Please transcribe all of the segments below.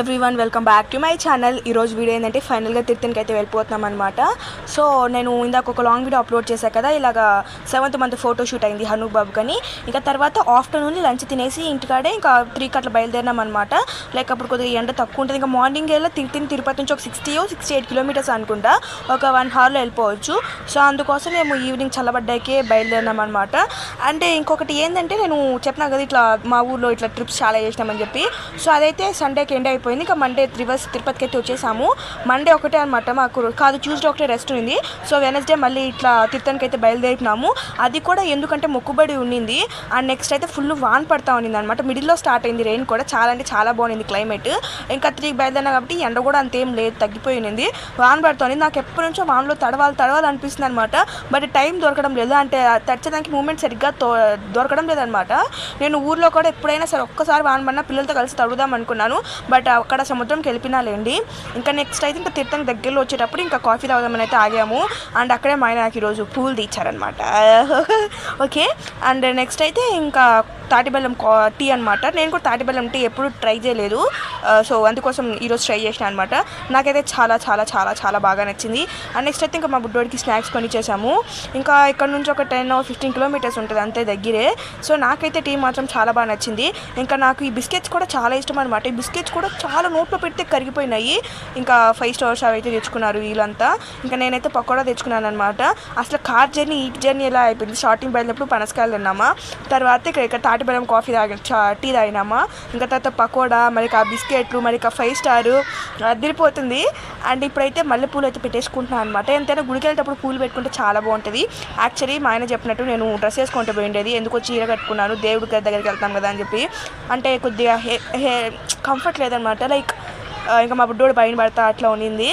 Everyone welcome back to my channel. ఈరోజు video ఏంటంటే ఫైనల్గా తిరుత్తనికి అయితే వెళ్ళిపోతున్నాం అనమాట. సో నేను ఇందాక ఒక లాంగ్ వీడియో అప్లోడ్ చేశాను కదా, ఇలాగా 7th month ఫోటోషూట్ అయింది హనూక్ బాబు కానీ. ఇంకా తర్వాత ఆఫ్టర్నూన్ లంచ్ తినేసి ఇంటికాడే ఇంకా 3 అట్లా బయలుదేరినాం అనమాట. లైక్ అప్పుడు కొద్దిగా ఎండ తక్కువ ఉంటుంది. ఇంకా మార్నింగ్ వెళ్ళి తిరుపతి నుంచి ఒక 68 కిలోమీటర్స్ అనుకుంటా, ఒక 1 hourలో వెళ్ళిపోవచ్చు. సో అందుకోసం మేము ఈవినింగ్ చల్లబడ్డాకే బయలుదేరినాం అనమాట. అంటే ఇంకొకటి ఏంటంటే నేను చెప్పినా కదా ఇట్లా మా ఊర్లో ఇట్లా ట్రిప్స్ చాలా చేసినామని చెప్పి. సో అదైతే సండేకి ఎండ్ అయిపోయింది. ఇంకా మండే రివర్స్ తిరుపతికి అయితే వచ్చేసాము. మండే ఒకటే అనమాట మాకు కాదు, ట్యూస్డే ఒకటే రెస్ట్ ఉంది. సో వెనస్డే మళ్ళీ ఇట్లా తిరుపతికి అయితే బయలుదేరినాము. అది కూడా ఎందుకంటే మొక్కుబడి ఉండింది. అండ్ నెక్స్ట్ అయితే ఫుల్ వాన్ పడతా ఉన్నింది అనమాట. మిడిల్లో స్టార్ట్ అయింది రెయిన్ కూడా, చాలా అంటే చాలా బాగుంది క్లైమేట్. ఇంకా 3 బయలుదేరినా కాబట్టి ఎండ కూడా అంతేం లేదు, తగ్గిపోయింది. వాన్ పడుతుంది. నాకు ఎప్పటి నుంచో వాన్లో తడవాలి అనిపిస్తుంది అనమాట. బట్ టైం దొరకడం లేదు, అంటే తడిచడానికి మూమెంట్ సరిగ్గా దొరకడం లేదనమాట. నేను ఊర్లో కూడా ఎప్పుడైనా సరే ఒక్కసారి వాన్ పడినా పిల్లలతో కలిసి తడుదాం అనుకున్నాను. బట్ అక్కడ సముద్రంకి వెళ్ళిపోయినాలేండి. ఇంకా నెక్స్ట్ అయితే ఇంకా తీర్థం దగ్గరలో వచ్చేటప్పుడు ఇంకా కాఫీ తాగుదామని అయితే ఆగాము. అండ్ అక్కడే మా ఆయన నాకు ఈరోజు పూలు తీర్చారనమాట. ఓకే. అండ్ నెక్స్ట్ అయితే ఇంకా తాటిబెల్లం టీ అనమాట. నేను కూడా తాటిబెల్లం టీ ఎప్పుడు ట్రై చేయలేదు. సో అందుకోసం ఈరోజు ట్రై చేసిన అనమాట. నాకైతే చాలా చాలా చాలా చాలా బాగా నచ్చింది. అండ్ నెక్స్ట్ అయితే ఇంకా మా బుడ్డోడికి స్నాక్స్ కొని చేసాము. ఇంకా ఇక్కడ నుంచి ఒక 10 or 15 కిలోమీటర్స్ ఉంటుంది అంతే దగ్గరే. సో నాకైతే టీ మాత్రం చాలా బాగా నచ్చింది. ఇంకా నాకు ఈ బిస్కెట్స్ కూడా చాలా ఇష్టం అనమాట. ఈ బిస్కెట్స్ కూడా చాలా నోట్లో పెడితే కరిగిపోయినాయి. ఇంకా 5 stars అవి అయితే తెచ్చుకున్నారు వీళ్ళంతా. ఇంకా నేనైతే పకోడా తెచ్చుకున్నాను అనమాట. అసలు కార్ జర్నీ ఈ జర్నీ ఎలా అయిపోయింది. స్టార్టింగ్ బయలుదేరినప్పుడు పనసకాయలు తిన్నామా, తర్వాత ఇక్కడ తాటిబెల్లం కాఫీ టీ తాగినామా, ఇంకా తర్వాత పకోడా, మరి ఆ బిస్కెట్లు, మరి 5 star అదిరిపోతుంది. అండ్ ఇప్పుడైతే మల్లెపూలు అయితే పెట్టేసుకుంటున్నాను అనమాట. ఎంతైనా గుడికి వెళ్ళేటప్పుడు పూలు పెట్టుకుంటే చాలా బాగుంటుంది. యాక్చువల్లీ మా ఆయన చెప్పినట్టు నేను డ్రెస్ వేసుకుంటూ పోయిండేది, ఎందుకో చీర కట్టుకున్నాను దేవుడి దగ్గరికి వెళ్తాం కదా అని చెప్పి. అంటే కొద్దిగా కంఫర్ట్ లేదనమాట. లైక్ ఇంకా మా బుడ్డోడు పైన పడతా అట్లా ఉన్నింది.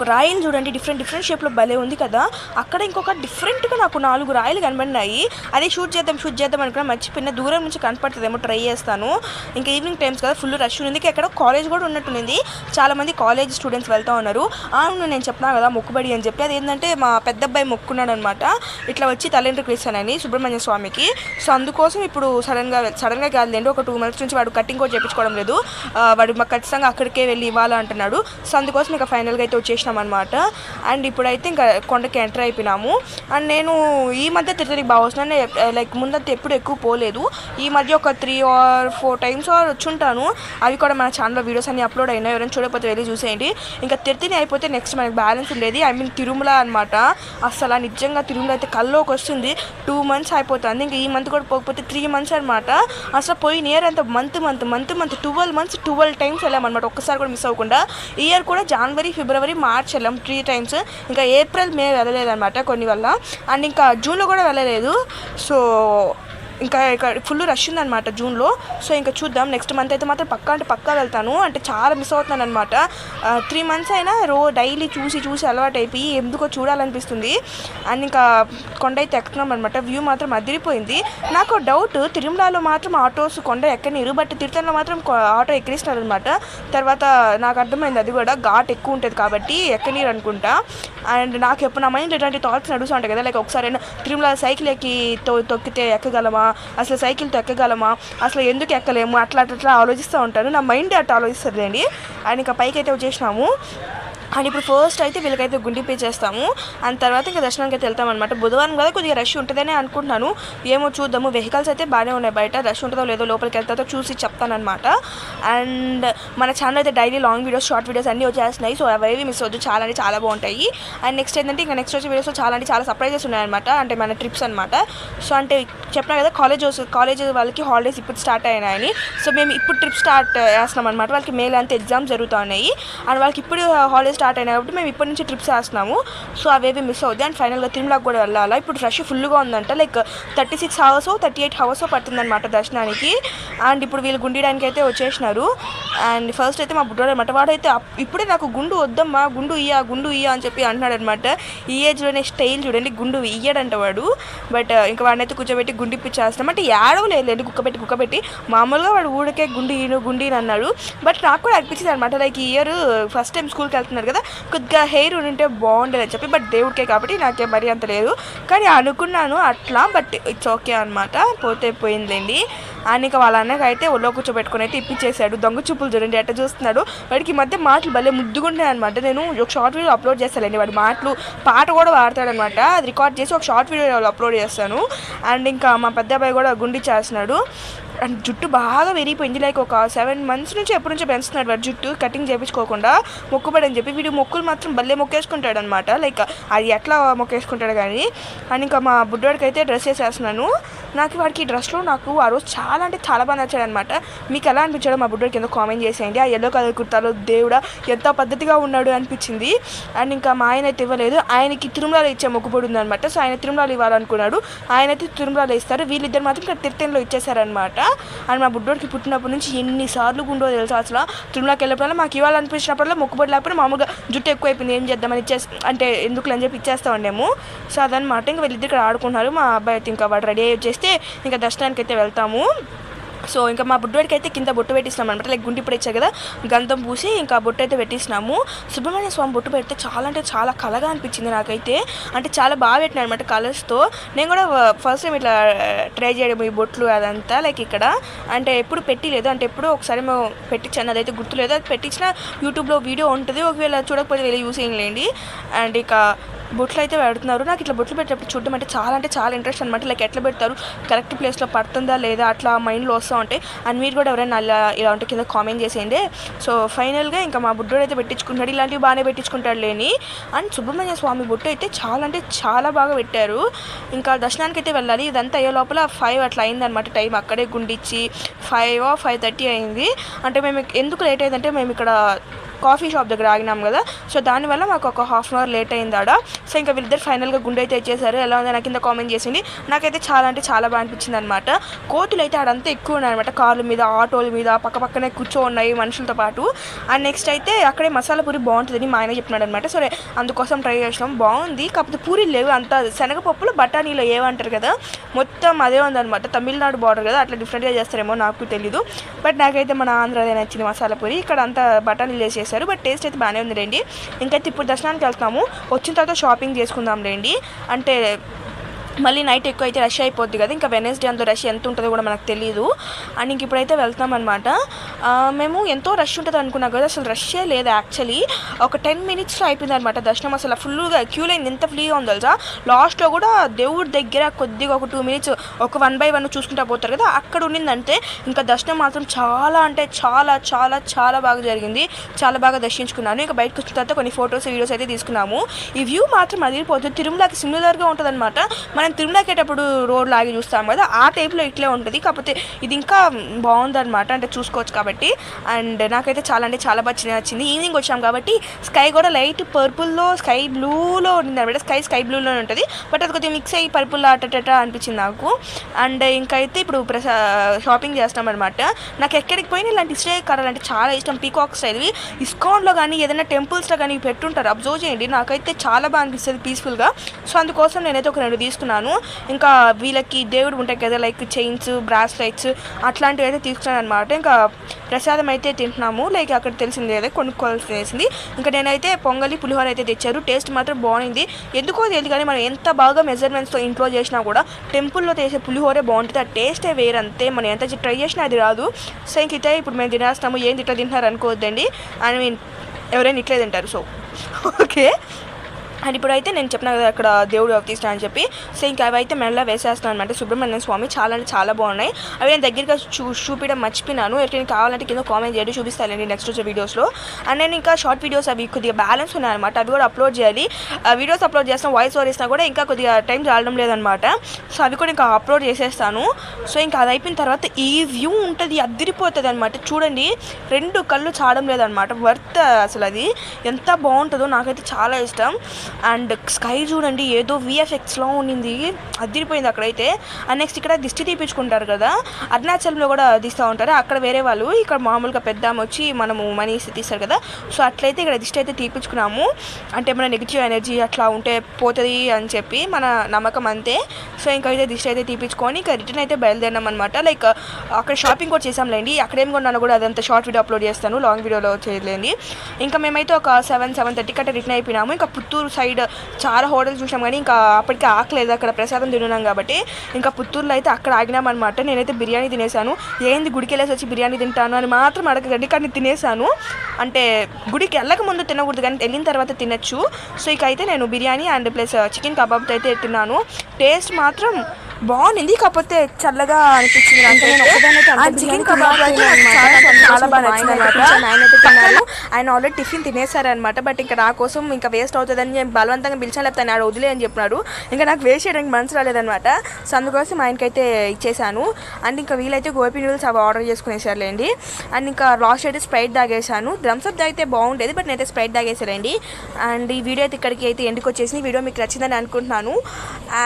రాయిలు చూడండి, డిఫరెంట్ షేప్లో భలే ఉంది కదా. అక్కడ ఇంకొక డిఫరెంట్గా నాకు 4 రాయిలు కనబడినాయి. అదే షూట్ చేద్దాం అనుకున్నా, మర్చిపోయిన. దూరం నుంచి కనపడుతుందేమో, ట్రై చేస్తాను. ఇంకా ఈవినింగ్ టైమ్స్ కదా, ఫుల్ రష్ ఉంది. ఎక్కడ కాలేజ్ కూడా ఉన్నట్టుంది, చాలామంది కాలేజ్ స్టూడెంట్స్ వెళ్తూ ఉన్నారు. అవును, నేను చెప్పినా కదా మొక్కుబడి అని చెప్పి. అది ఏంటంటే మా పెద్ద అబ్బాయి మొక్కున్నాడు అనమాట, ఇట్లా వచ్చి తలెంట్రుకు ఇస్తానని సుబ్రహ్మణ్య స్వామికి. సో అందుకోసం ఇప్పుడు సడన్గా కాదులేండి, ఒక 2 months నుంచి వాడు కటింగ్ కూడా చేయించుకోవడం లేదు. వాడు మాకు ఖచ్చితంగా అక్కడికే వెళ్ళి ఇవ్వాలంటున్నాడు. సో అందుకోసం ఇంకా ఫైనల్గా అయితే వచ్చేసినాం అనమాట. అండ్ ఇప్పుడైతే ఇంకా కొండకి ఎంటర్ అయిపోయినాము. అండ్ నేను ఈ మధ్య తిరుపతికి బాగా వస్తున్నాను. లైక్ ముందంతా ఎప్పుడు ఎక్కువ పోలేదు. ఈ మధ్య ఒక 3 or 4 times వచ్చుంటాను. అవి కూడా మన ఛానల్లో వీడియోస్ అన్ని అప్లోడ్ అయినాయి, ఎవరైనా చూడకపోతే వెళ్ళి చూసేయండి. ఇంకా తిరుపతి అయిపోతే నెక్స్ట్ మనకి బ్యాలెన్స్ ఉండేది, ఐ మీన్ తిరుమల అనమాట. అసలు నిజంగా తిరుమల అయితే కల్లోకి వస్తుంది. 2 months అయిపోతుంది. ఇంకా ఈ మంత్ కూడా పోకపోతే 3 months అనమాట. అసలు పోయి నియర్ అంత మంత్ 12 months 12 times వెళ్ళామన్నమాట, ఒక్కసారి కూడా మిస్ అవ్వకుండా. ఈ ఇయర్ కూడా జనవరి, ఫిబ్రవరి, మార్చ్ వెళ్ళాం 3 times. ఇంకా ఏప్రిల్, మే వెళ్ళలేదన్నమాట కొన్ని వల్ల. అండ్ ఇంకా జూన్లో కూడా వెళ్ళలేదు. సో ఇంకా ఇక్కడ ఫుల్ రష్ ఉందన్నమాట జూన్లో. సో ఇంకా చూద్దాం, నెక్స్ట్ మంత్ అయితే మాత్రం పక్కా వెళ్తాను. అంటే చాలా మిస్ అవుతున్నాను అనమాట. 3 months అయినా డైలీ చూసి అలవాటు అయిపోయి ఎందుకో చూడాలనిపిస్తుంది. అండ్ ఇంకా కొండ అయితే ఎక్కుతున్నాం అనమాట. వ్యూ మాత్రం అదిరిపోయింది. నాకు డౌట్, తిరుమలలో మాత్రం ఆటోస్ కొండ ఎక్కనిరు, బట్ తిరుపతిలో మాత్రం ఆటో ఎక్కిరిస్తున్నారు అనమాట. తర్వాత నాకు అర్థమైంది, అది కూడా ఘాట్ ఎక్కువ ఉంటుంది కాబట్టి ఎక్కనీరు అనుకుంటా. అండ్ నాకు ఎప్పుడు నా మైండ్ ఇలాంటి థాట్స్ నడుస్తూ ఉంటాయి కదా, లైక్ ఒకసారి తిరుమల సైకిల్ ఎక్కి తొక్కితే ఎక్కగలమా, అసలు సైకిల్తో ఎక్కగలమా, అసలు ఎందుకు ఎక్కలేము, అట్లా ఆలోచిస్తూ ఉంటాను. నా మైండ్ అట్లా ఆలోచిస్తుందండి. అండ్ ఇంకా పైకి అయితే వచ్చేసినాము. అండ్ ఇప్పుడు ఫస్ట్ అయితే వీళ్ళకైతే గుండి పే చేస్తాము. అండ్ తర్వాత ఇంకా దర్శనానికి అయితే వెళ్తామన్నమాట. బుధవారం కదా కొద్దిగా రష్ ఉంటుందని అనుకుంటున్నాను, ఏమో చూద్దాము. వెహికల్స్ అయితే బాగానే ఉన్నాయి బయట, రష్ ఉంటుందో లేదో లోపలికి వెళ్తాతో చూసి చెప్తానమాట. అండ్ మన ఛానల్ అయితే daily long videos, short videos అన్నీ వచ్చేస్తున్నాయి. సో అవి మిస్ అవ్వద్దు, చాలా అంటే చాలా బాగుంటాయి. అండ్ నెక్స్ట్ ఏంటంటే ఇంకా నెక్స్ట్ వచ్చే వీడియోస్లో చాలా సర్ప్రైజెస్ ఉన్నాయన్నమాట, అంటే మన ట్రిప్స్ అనమాట. సో అంటే చెప్పినా కదా కాలేజ్ వాళ్ళకి హాలిడేస్ ఇప్పుడు స్టార్ట్ అయినాయని. సో మేము ఇప్పుడు ట్రిప్ స్టార్ట్ చేస్తున్నాం అనమాట. వాళ్ళకి మేల్ అంతా ఎగ్జామ్స్ జరుగుతూ ఉన్నాయి. అండ్ వాళ్ళకి ఇప్పుడు హాలిడేస్ స్టార్ట్ అయినాయి కాబట్టి మేము ఇప్పటి నుంచి ట్రిప్స్ వేస్తున్నాము. సో అవేవి మిస్ అవుతాయి. అండ్ ఫైనల్గా తిరుమలకు కూడా వెళ్ళాలా. ఇప్పుడు రష్ ఫుల్గా ఉందంట, లైక్ 36 hours 38 hours పడుతుందన్నమాట దర్శనానికి. అండ్ ఇప్పుడు వీళ్ళు గుండియడానికి అయితే వచ్చేసినారు. అండ్ ఫస్ట్ అయితే మా బుడ్డోడు అనమాట, వాడైతే ఇప్పుడే నాకు గుండు వద్దమ్మా, గుండు ఇయ్య అని చెప్పి అంటున్నాడు అనమాట. ఈ ఏజ్లోనే స్టైల్ చూడండి, గుండు ఇయ్యడంట వాడు. బట్ ఇంకా వాడినైతే కూర్చోబెట్టి గుండి ఇప్పించేస్తాం. అంటే ఏడవలేదు, కుక్కబెట్టి మామూలుగా వాడు ఊరికే గుండి అన్నాడు. బట్ నాకు కూడా అనిపించింది అనమాట, లైక్ ఈ ఇయర్ ఫస్ట్ టైం స్కూల్కి వెళ్తున్నారు కదా, కొద్దిగా హెయిర్ ఉంటే బాగుండేది అని చెప్పి. బట్ దేవుడికే కాబట్టి నాకే మరీ అంత లేదు, కానీ అనుకున్నాను అట్లా. బట్ ఇట్స్ ఓకే అనమాట, పోతే పోయిందిలేండి. అండ్ ఇంకా వాళ్ళ అన్నకి అయితే ఒళ్ళో కూర్చోబెట్టుకుని అయితే ఇప్పించేశాడు. దొంగ చూపులు చూడండి ఎట్ట చూస్తున్నాడు. వాడికి ఈ మధ్య మాటలు భలే ముద్దుగుంటాయి అనమాట. నేను ఒక షార్ట్ వీడియో అప్లోడ్ చేస్తానండి, వాడి మాటలు పాట కూడా పాడతాడనమాట. అది రికార్డ్ చేసి ఒక షార్ట్ వీడియో అప్లోడ్ చేస్తాను. అండ్ ఇంకా మా పెద్ద అబ్బాయి కూడా గుండి చేస్తున్నాడు. అండ్ జుట్టు బాగా విరిగిపోయింది. లైక్ ఒక 7 months నుంచి ఎప్పటి నుంచో పెంచుతున్నాడు వాడు జుట్టు, కటింగ్ చేయించుకోకుండా. మొక్కుబడి అని చెప్పి వీడు మొక్కులు మాత్రం భలే మొక్కేసుకుంటాడు అనమాట. లైక్ అది ఎట్లా మొక్కేసుకుంటాడు కానీ. అండ్ ఇంకా మా బుడ్డోడికి అయితే డ్రెస్ వేసేస్తున్నాను. నాకు వాడికి డ్రెస్లో నాకు ఆ రోజు చాలా అంటే చాలా బాగా నచ్చాడు అనమాట. మీకు ఎలా అనిపించాడో మా బుడ్డోడికి ఎందుకు కామెంట్ చేసేయండి. ఆ ఎల్లో కలర్ కుర్తాలో దేవుడా ఎంత పద్ధతిగా ఉన్నాడు అనిపించింది. అండ్ ఇంకా మా ఆయన అయితే ఇవ్వలేదు, ఆయనకి తిరుమలలో ఇచ్చే మొక్కుబడి ఉందనమాట. సో ఆయన తిరుమలలో ఇవ్వాలనుకున్నాడు, ఆయన అయితే తిరుమలలో ఇస్తారు. వీళ్ళిద్దరు మాత్రం ఇక్కడ తిరుపతిలో ఇచ్చేసారనమాట. అండ్ మా బుడ్డోడికి పుట్టినప్పటి నుంచి ఎన్నిసార్లు గుండో తెలుసు అసలు. తిరుమలకి వెళ్ళినప్పుడల్లా మాకు ఇవ్వాలనిపించినప్పుడల్లా మొక్కుబడి లేకపోతే మామూలుగా జుట్టు ఎక్కువైపోయింది ఏం చేద్దామని అంటే ఎందుకు అని చెప్పి ఇచ్చేస్తామండేమో. సో అదనమాట. ఇంకా వీళ్ళిద్దరు ఇక్కడ ఆడుకుంటున్నారు. మా అబ్బాయి అయితే ఇంకా వాడు రెడీ అయ్యి వచ్చేస్తే ఇంకా దర్శనానికి అయితే వెళ్తాము. సో ఇంకా మా బుడ్డోడికి అయితే కింద బొట్టు పెట్టిస్తున్నాం అనమాట. లైక్ గుండి ఇప్పుడు ఇచ్చారు కదా, గంధం పూసి ఇంకా బొట్టు అయితే పెట్టిస్తున్నాము. సుబ్రహ్మణ్య స్వామి బొట్టు పెడితే చాలా అంటే చాలా కళగా అనిపించింది నాకైతే. అంటే చాలా బాగా పెట్టినా అనమాట కలర్స్తో. నేను కూడా ఫస్ట్ టైం ఇట్లా ట్రై చేయడం ఈ బొట్లు అదంతా. లైక్ ఇక్కడ అంటే ఎప్పుడు పెట్టలేదు, అంటే ఎప్పుడు ఒకసారి మేము పెట్టించాను, అదైతే గుర్తులేదు. అది పెట్టించిన యూట్యూబ్లో వీడియో ఉంటుంది, ఒకవేళ చూడకపోతే వెళ్ళి యూస్ చేయండి. అండ్ ఇక బొట్లు అయితే పెడుతున్నారు. నాకు ఇట్లా బొట్లు పెట్టేటప్పుడు చూడడం అంటే చాలా ఇంట్రెస్ట్ అనమాట. లైక్ ఎట్లా పెడతారు, కరెక్ట్ ప్లేస్లో పడుతుందా లేదా అట్లా మైండ్లో వస్తూ ఉంటాయి. అండ్ మీరు కూడా ఎవరైనా అలా ఇలా ఉంటే కింద కామెంట్ చేసేయండి. సో ఫైనల్గా ఇంకా మా బుడ్డోడు అయితే పెట్టించుకుంటాడు, ఇలాంటివి బాగానే పెట్టించుకుంటాడు లేని. అండ్ సుబ్రహ్మణ్య స్వామి బొట్టు అయితే చాలా బాగా పెట్టారు. ఇంకా దర్శనానికి అయితే వెళ్ళాలి. ఇదంతా అయ్యే లోపల 5 అట్లా అయిందనమాట టైం. అక్కడే గుండిచ్చి 5:30 అయింది. అంటే మేము ఎందుకు లేట్ అయిందంటే మేము ఇక్కడ కాఫీ షాప్ దగ్గర ఆగినాం కదా, సో దానివల్ల మాకు ఒక 1/2 hour లేట్ అయింది ఆడ. సో ఇంకా వీళ్ళిద్దరు ఫైనల్గా గుండె అయితే ఇచ్చేసారు. ఎలా ఉందో నాకు కింద కామెంట్ చేసింది. నాకైతే చాలా బాగా అనిపించింది అనమాట. కోతులు అయితే ఆడంతా ఎక్కువ ఉన్నాయన్నమాట, కార్ల మీద ఆటోల మీద పక్కనే కూర్చో ఉన్నాయి మనుషులతో పాటు. అండ్ నెక్స్ట్ అయితే అక్కడే మసాలా పూరి బాగుంటుందని మా ఆయన చెప్పినాడు అనమాట. సరే అందుకోసం ట్రై చేసినాం, బాగుంది. కాకపోతే పూరీలు లేవు, అంత శనగపప్పులు బఠానీలో ఏమంటారు కదా మొత్తం అదే ఉందన్నమాట. తమిళనాడు బార్డర్ కదా, అట్లా డిఫరెంట్గా చేస్తారేమో నాకు తెలీదు. బట్ నాకైతే మన ఆంధ్రాదే నచ్చింది మసాలా పూరి. ఇక్కడ అంతా బఠానీలు వేసేసి బట్ టేస్ట్ అయితే బాగానే ఉంది రండి. ఇంకైతే ఇప్పుడు దర్శనానికి వెళ్తాము, వచ్చిన తర్వాత షాపింగ్ చేసుకుందాం రండి. అంటే మళ్ళీ నైట్ ఎక్కువ అయితే రష్ అయిపోద్ది కదా, ఇంకా వెనస్డే అంత రష్ ఎంత ఉంటుందో కూడా మనకు తెలియదు. అండ్ ఇంక ఇప్పుడైతే వెళ్తామన్నమాట. మేము ఎంతో రష్ ఉంటుంది అనుకున్నాం కదా, అసలు రష్ే లేదు యాక్చువల్లీ. ఒక 10 minutesలో అయిపోయింది అనమాట దర్శనం. అసలు ఫుల్గా క్యూ లైన్ ఎంత ఫ్రీగా ఉందో తెలుసా. లాస్ట్లో కూడా దేవుడి దగ్గర కొద్దిగా ఒక 2 minutes ఒక 1 by 1 చూసుకుంటా పోతారు కదా, అక్కడ ఉండిందంటే ఇంకా దర్శనం మాత్రం చాలా అంటే చాలా బాగా జరిగింది. చాలా బాగా దర్శించుకున్నాను. ఇంకా బయటకు వచ్చిన తర్వాత కొన్ని ఫొటోస్ వీడియోస్ అయితే తీసుకున్నాము. ఈ వ్యూ మాత్రం అదిరిపోతుంది. తిరుమలకి సిమిలర్గా ఉంటుంది అనమాట. మనం తిరుమలకేటప్పుడు రోడ్ లాగి చూస్తాం కదా, ఆ టైప్లో ఇట్లే ఉంటుంది. కాకపోతే ఇది ఇంకా బాగుందన్నమాట, అంటే చూసుకోవచ్చు కాబట్టి. అండ్ నాకైతే చాలా అంటే చాలా బాగా నచ్చింది. ఈవినింగ్ వచ్చాం కాబట్టి స్కై కూడా లైట్ పర్పుల్లో స్కై బ్లూలో ఉంది అనమాట. స్కై బ్లూలో ఉంటుంది, బట్ అది కొద్దిగా మిక్స్ అయ్యి పర్పుల్ అటట అనిపించింది నాకు. అండ్ ఇంకైతే ఇప్పుడు షాపింగ్ చేస్తాం అనమాట. నాకు ఎక్కడికి పోయినా ఇలాంటి స్టే కలర్ అంటే చాలా ఇష్టం. పీకాక్ స్టైల్వి ఇస్కాన్లో కానీ ఏదైనా టెంపుల్స్లో కానీ పెట్టుంటారు, అబ్జర్వ్ చేయండి. నాకైతే చాలా బాగా అనిపిస్తుంది పీస్ఫుల్గా. సో అందుకోసం నేనైతే ఒక 2 తీసుకున్నాను. ఇంకా వీళ్ళకి దేవుడు ఉంటాయి కదా, లైక్ చైన్స్ బ్రాస్లైట్స్ అట్లాంటివి అయితే తీసుకున్నాను అనమాట. ఇంకా ప్రసాదం అయితే తింటున్నాము, లైక్ అక్కడ తెలిసింది కదా కొనుక్కోవాల్సింది. ఇంకా నేనైతే పొంగలి పులిహోర అయితే తెచ్చారు. టేస్ట్ మాత్రం బాగుంది. ఎందుకో తెలియదు కానీ మనం ఎంత బాగా మెజర్మెంట్స్తో ఇంట్లో చేసినా కూడా టెంపుల్లో చేసే పులిహోరే బాగుంటుంది. ఆ టేస్టే వేరంతే, మనం ఎంత ట్రై చేసినా అది రాదు. సో ఇంకైతే ఇప్పుడు మేము తినేస్తాము. ఏంది ఇట్లా తింటున్నారు అనుకోవద్దండి, ఐ మీన్ ఎవరైనా ఇట్లే తింటారు. So okay. అండ్ ఇప్పుడైతే నేను చెప్పిన కదా అక్కడ దేవుడు అవతీస్తాను అని చెప్పి. సో ఇంకా అవి అయితే మెడలో వేసేస్తాను అనమాట. సుబ్రహ్మణ్య స్వామి చాలా అంటే చాలా బాగున్నాయి. అవి నేను దగ్గరగా చూపించడం మర్చిపోయినాను. ఎవరికైనా కావాలంటే కింద కామెంట్ చేయండి, చూపిస్తానండి నెక్స్ట్ వచ్చే వీడియోస్లో. అండ్ నేను ఇంకా షార్ట్ వీడియోస్ అవి కొద్దిగా బ్యాలెన్స్ ఉన్నాయన్నమాట, అవి కూడా అప్లోడ్ చేయాలి. వీడియోస్ అప్లోడ్ చేస్తాను, వాయిస్ ఓవర్ ఇస్తున్నా కూడా ఇంకా కొద్దిగా టైం చాలడం లేదనమాట. సో అవి కూడా ఇంకా అప్లోడ్ చేసేస్తాను. సో ఇంకా అది అయిపోయిన తర్వాత ఈ వ్యూ ఉంటుంది, అదిరిపోతుంది అనమాట. చూడండి 2 కళ్ళు చాడడం లేదనమాట, వర్త్ అసలు. అది ఎంత బాగుంటుందో నాకైతే చాలా ఇష్టం. అండ్ స్కై చూడండి ఏదో విఎఫ్ఎక్స్లో ఉండింది, అదిరిపోయింది అక్కడైతే. అండ్ నెక్స్ట్ ఇక్కడ దిష్టి తీపించుకుంటారు కదా, అరుణాచలంలో కూడా తీస్తూ ఉంటారు. అక్కడ వేరే వాళ్ళు, ఇక్కడ మామూలుగా పెద్ద వచ్చి మనము మనీ తీస్తారు కదా. సో అట్లయితే ఇక్కడ దిష్టి అయితే తీపించుకున్నాము. అంటే మన నెగిటివ్ ఎనర్జీ అట్లా ఉంటే పోతుంది అని చెప్పి మన నమ్మకం అంతే. సో ఇంకైతే దిష్టి అయితే తీపించుకొని ఇంకా రిటర్న్ అయితే బయలుదేరినాం అనమాట. లైక్ అక్కడ షాపింగ్ కూడా చేసాంలేండి. అక్కడేం కొన్నాను కూడా అదంతా షార్ట్ వీడియో అప్లోడ్ చేస్తాను, లాంగ్ వీడియోలో చేయలేండి. ఇంకా మేమైతే ఒక 7:30 కట్ట రిటర్న్ అయిపోయినాము. ఇంకా పుత్తూరు సైడ్ చాలా హోటల్స్ చూసాం కానీ ఇంకా అప్పటికి ఆకలేదు, అక్కడ ప్రసాదం తిన్నాం కాబట్టి ఇంకా పుత్తూరులో అయితే అక్కడ ఆగినామన్నమాట. నేనైతే బిర్యానీ తినేసాను. ఏంది గుడికి వెళ్ళేసి వచ్చి బిర్యానీ తింటాను అని మాత్రం అడగండి, కానీ తినేసాను. అంటే గుడికి వెళ్ళక ముందు తినకూడదు కానీ వెళ్ళిన తర్వాత తినచ్చు. సో ఇక అయితే నేను బిర్యానీ అండ్ ప్లస్ చికెన్ కబాబ్తో అయితే తిన్నాను. టేస్ట్ మాత్రం బాగుంది, కాకపోతే చల్లగా అనిపించింది. చికెన్ కబాబ్ అయితే చాలా బాగా నచ్చింది అనమాట. ఆయన అయితే తిన్నాను, ఆయన ఆల్రెడీ టిఫిన్ తినేసారనమాట. బట్ ఇంకా నా కోసం ఇంకా వేస్ట్ అవుతుందని నేను బలవంతంగా పిలిచాను, లేకపోతే ఆయన వదిలే అని చెప్పినాడు. ఇంకా నాకు వేస్ట్ చేయడానికి మనసు రాలేదనమాట. సో అందుకోసం ఆయనకైతే ఇచ్చేసాను. అండ్ ఇంకా వీలైతే గోపి నూడిల్స్ అవి ఆర్డర్ చేసుకునేసారులేండి. అండ్ ఇంకా లాస్ట్ అయితే స్ప్రైట్ తాగేసాను. థమ్స్అప్ తాగితే బాగుండేది, బట్ నేనైతే స్ప్రైట్ తాగేసారండి. అండ్ ఈ వీడియో అయితే ఇక్కడికి అయితే ఎందుకు వచ్చేసింది. వీడియో మీకు నచ్చిందని అనుకుంటున్నాను.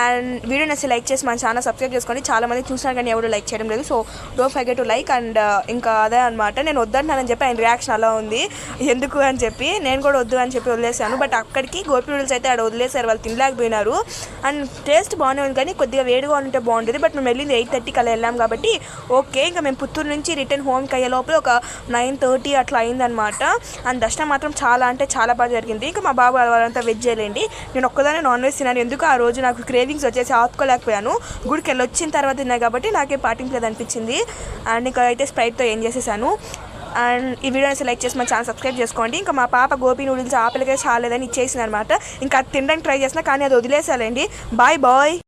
అండ్ వీడియో నచ్చి లైక్ చేసి మన ఛానల్ సబ్స్క్రైబ్ చేసుకోండి. చాలా మంది చూసినారు కానీ ఎవరు లైక్ చేయడం లేదు. So don't forget to like. And ఇంకా అదే అనమాట, నేను వద్దంటున్నానని చెప్పి ఆయన రియాక్షన్ అలా ఉంది, ఎందుకు అని చెప్పి నేను కూడా వద్దు అని చెప్పి వదిలేసాను. బట్ అక్కడికి గోపి నూడిల్స్ అయితే ఆడ వదిలేసారు, వాళ్ళు తినలేకపోయినారు. అండ్ టేస్ట్ బాగానే ఉంది కానీ కొద్దిగా వేడిగా ఉంటే బాగుంటుంది. బట్ మేము వెళ్ళింది 8:30 అలా వెళ్ళాం కాబట్టి ఓకే. ఇంకా మేము పుత్తూరు నుంచి రిటర్న్ హోమ్కి అయ్యే లోపల ఒక 9:30 అట్లా అయిందనమాట. అండ్ దర్శనం మాత్రం చాలా అంటే చాలా బాగా జరిగింది. ఇంకా మా బాబు వాళ్ళంతా వెజ్ చేయాలండి, నేను ఒక్కదానే నాన్ వెజ్ తిన్నాను. ఎందుకు ఆ రోజు నాకు క్రేవింగ్స్ వచ్చేసి ఆపుకోలేకపోయాను. గుడికి వెళ్ళి వచ్చిన తర్వాత తిన్నా కాబట్టి నాకే పాటించలేదు అనిపించింది. అండ్ ఇంకా అయితే స్ప్రైట్తో ఏం చేసేసాను. అండ్ ఈ వీడియోని సెలెక్ట్ చేసి మా ఛానల్ సబ్స్క్రైబ్ చేసుకోండి. ఇంకా మా పాప గోపి నూడిల్స్ ఆపలికే చాలేదని ఇచ్చేసింది అనమాట. ఇంకా అది తినడానికి ట్రై చేసినా కానీ అది వదిలేసాలండి. Bye bye.